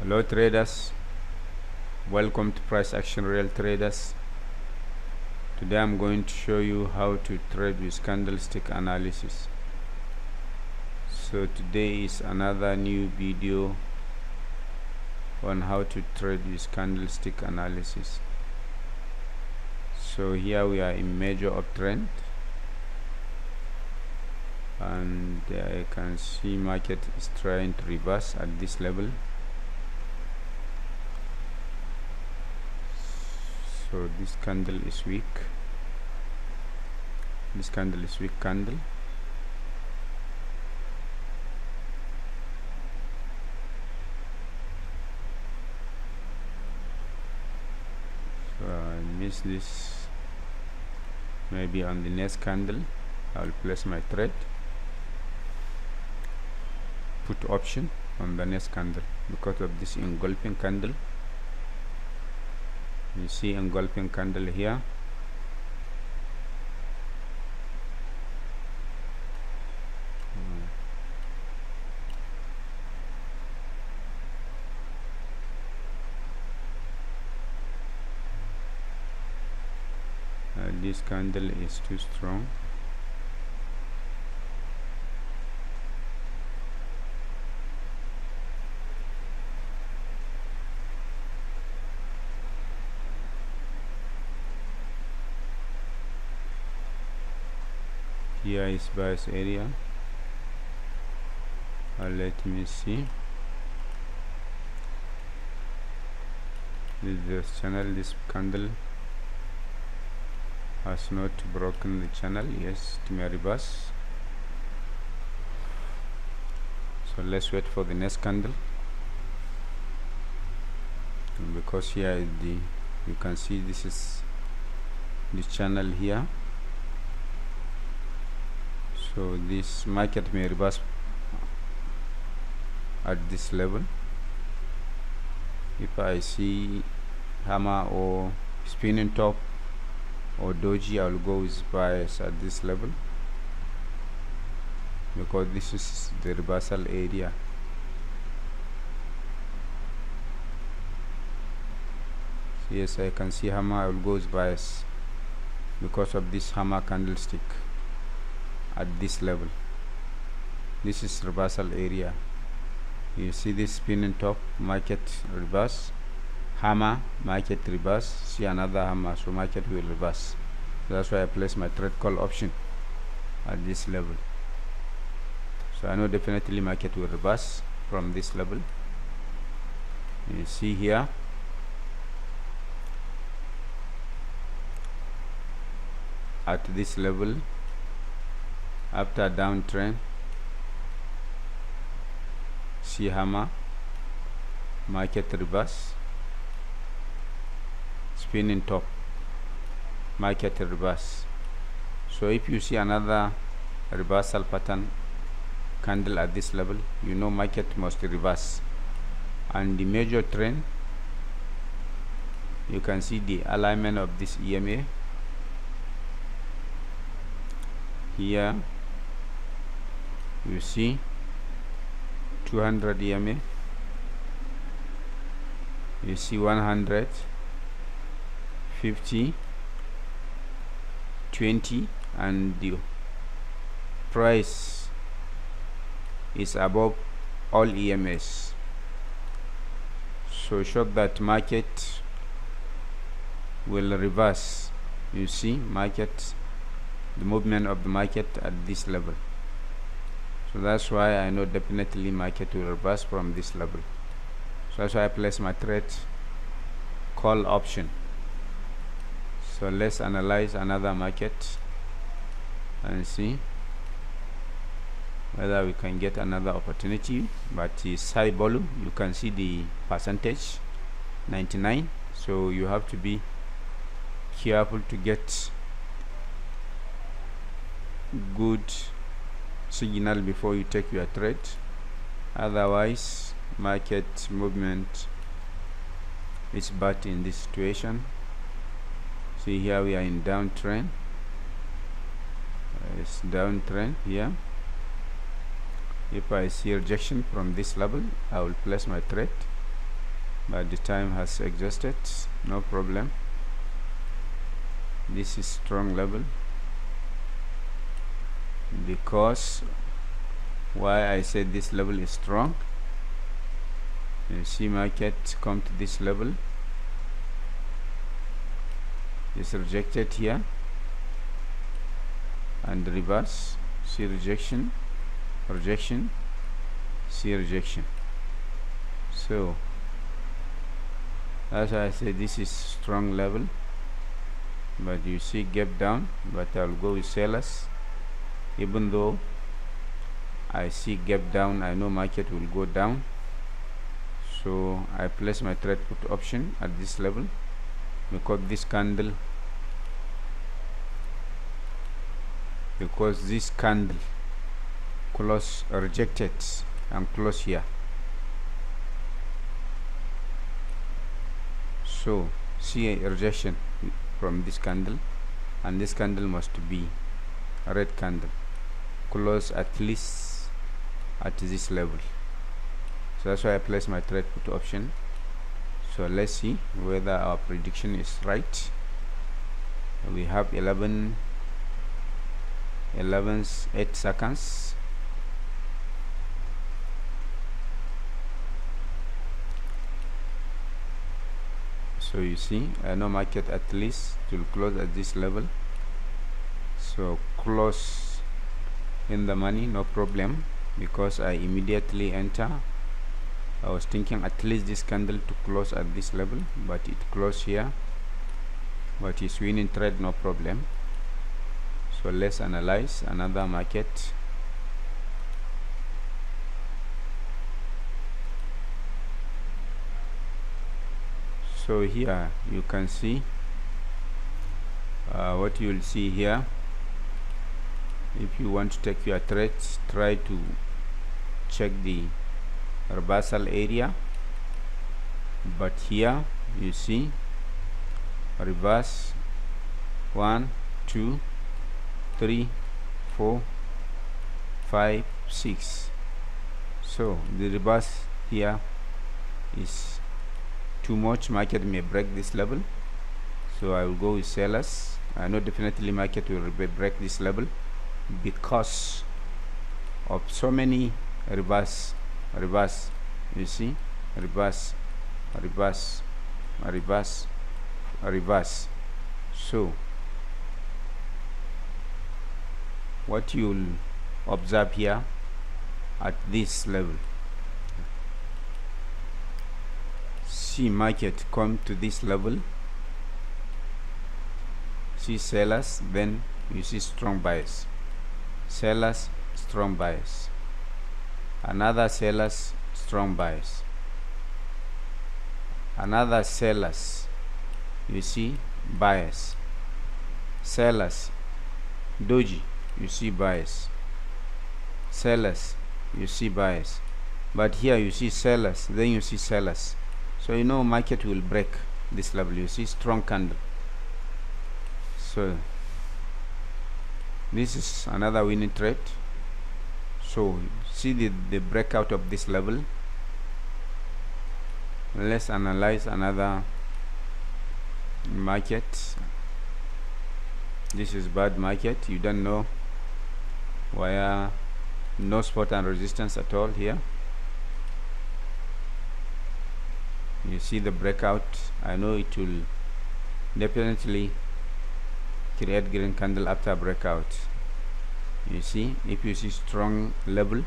Hello traders, welcome to Price Action Real Traders. Today I'm going to show you how to trade with candlestick analysis. So today is another new video on how to trade with candlestick analysis. So here we are in major uptrend, and I can see market is trying to reverse at this level. So this candle is weak. This candle is weak candle. So I miss this. Maybe on the next candle I will place my trade. Put option on the next candle because of this engulfing candle. You see engulfing candle here. This candle is too strong. Here is bias area. Let me see. This channel, this candle has not broken the channel. Yes, it may reverse. So let's wait for the next candle. And because here is you can see this is the channel here. So this market may reverse at this level. If I see hammer or spinning top or doji, I will go with bias at this level because this is the reversal area. So yes, I can see hammer. I will go with bias because of this hammer candlestick at this level. This is reversal area. You see this spinning top, market reverse, hammer, market reverse, see another hammer, so market will reverse. So that's why I place my trade call option at this level. So I know definitely market will reverse from this level. You see here at this level, after downtrend, see hammer, market reverse, spinning top, market reverse. So if you see another reversal pattern candle at this level, you know market must reverse. And the major trend, you can see the alignment of this EMA here. You see 200 EMA, you see 100, 50, 20, and the price is above all EMS. So show that market will reverse. You see market, the movement of the market at this level. So that's why I know definitely market will reverse from this level. So that's why I place my trade call option. So let's analyze another market and see whether we can get another opportunity. But it's high volume. You can see the percentage 99. So you have to be careful to get good signal before you take your trade, otherwise market movement is bad in this situation. See here we are in downtrend. It's downtrend here. If I see rejection from this level, I will place my trade. but the time has exhausted. No problem. This is strong level, because why I said this level is strong. You see market come to this level, is rejected here and reverse. See rejection, rejection, see rejection. So that's why I say this is strong level, but you see gap down, but I'll go with sellers. Even though I see gap down, I know market will go down, so I place my trade put option at this level, because this candle close rejected and close here. So see a rejection from this candle, and this candle must be a red candle, close at least at this level. So that's why I place my trade put option. So let's see whether our prediction is right. We have 8 seconds. So you see, I know market at least will close at this level, so close in the money, no problem, because I immediately enter. I was thinking at least this candle to close at this level, but it closed here, but it's winning trade, no problem. So let's analyze another market. So here you can see what you will see here. If you want to take your trades, try to check the reversal area, but here you see reverse 1 2 3 4 5 6. So the reverse here is too much. Market may break this level, so I will go with sellers. I know definitely market will break this level because of so many reverse. You see, reverse. So what you'll observe here at this level, see market come to this level, see sellers, then you see strong buyers, sellers, strong buyers, another sellers, strong buyers, another sellers, you see buyers, sellers, doji, you see buyers, sellers, you see buyers, but here you see sellers, then you see sellers. So you know market will break this level. You see strong candle. So this is another winning trade. So see the breakout of this level. Let's analyze another market. This is bad market. You don't know where, no support and resistance at all here. You see the breakout. I know it will definitely create green candle after breakout. You see, if you see strong level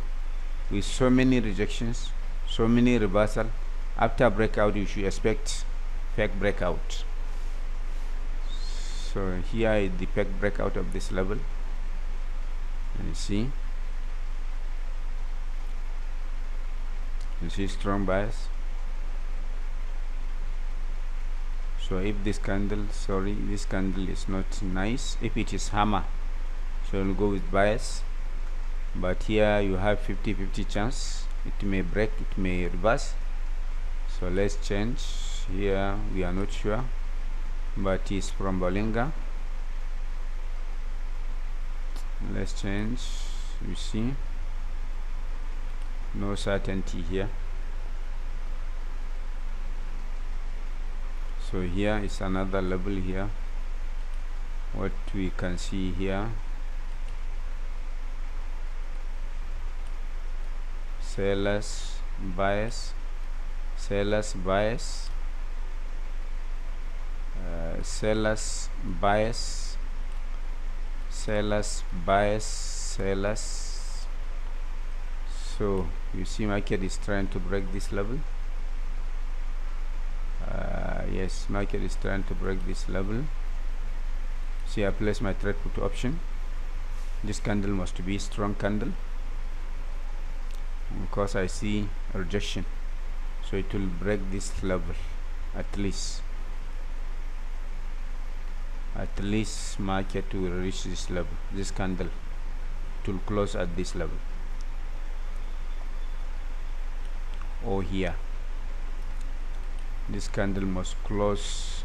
with so many rejections, so many reversal, after breakout you should expect fake breakout. So here is the fake breakout of this level, and you see strong bias. So if this candle, this candle is not nice, if it is hammer, so we'll go with bias, but here you have 50-50 chance, it may break, it may reverse. So let's change. Here we are not sure, but it's from Bollinger. Let's change. You see, no certainty here. So here is another level here. What we can see here, sellers bias, sellers bias, sellers bias, sellers bias, sellers. So you see market is trying to break this level. Yes, market is trying to break this level. See, I place my trade put option. This candle must be strong candle because I see rejection, so it will break this level at least. At least market will reach this level. This candle to close at this level or here. This candle must close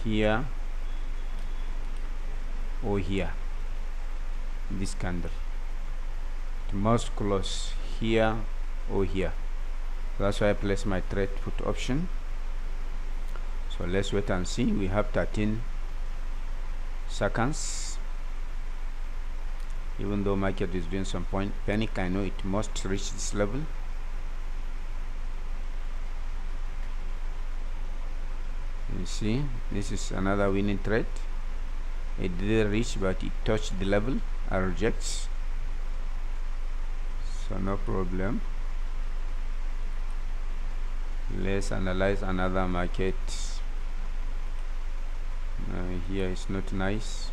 here or here. This candle it must close here or here. That's why I place my trade put option. So let's wait and see. We have 13 seconds. Even though market is doing some point panic, I know it must reach this level. You see, this is another winning trade. It didn't reach, but it touched the level and rejects, so no problem. Let's analyze another market. Here is not nice.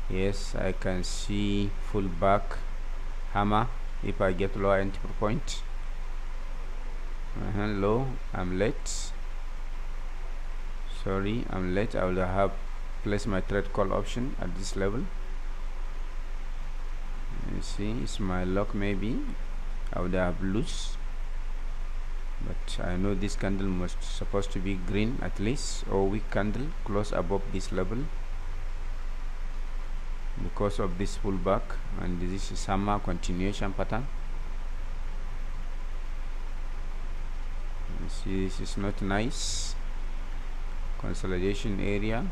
Yes, I can see full back hammer if I get lower entry point. Low, I'm late. Sorry, I'm late. I will have place my trade call option at this level. You see, it's my luck. Maybe I would have loose, but I know this candle must supposed to be green at least, or weak candle close above this level because of this pullback, and this is hammer continuation pattern. You see, this is not nice. Consolidation area.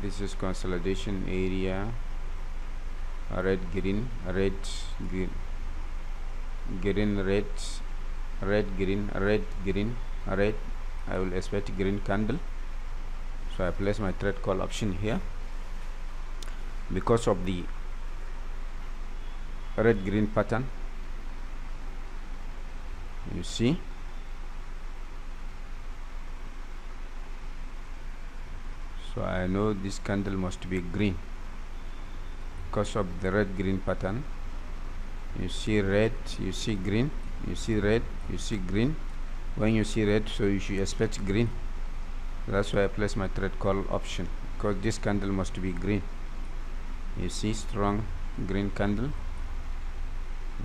This is consolidation area. Red, green, red, green, green, red, red, green, red, green, red. I will expect green candle, so I place my trade call option here because of the red green pattern. You see, so I know this candle must be green because of the red green pattern. You see red, you see green, you see red, you see green. When you see red, so you should expect green. That's why I place my trade call option, because this candle must be green. You see, strong green candle.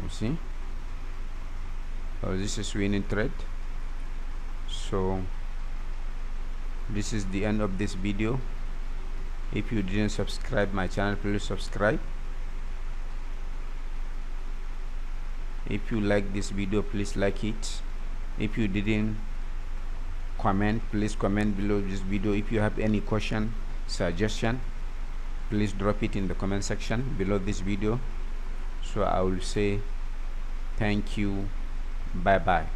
You see, this is winning trade. So this is the end of this video. If you didn't subscribe my channel, please subscribe. If you like this video, please like it. If you didn't comment, please comment below this video. If you have any question, suggestion, please drop it in the comment section below this video. So I will say thank you, bye bye.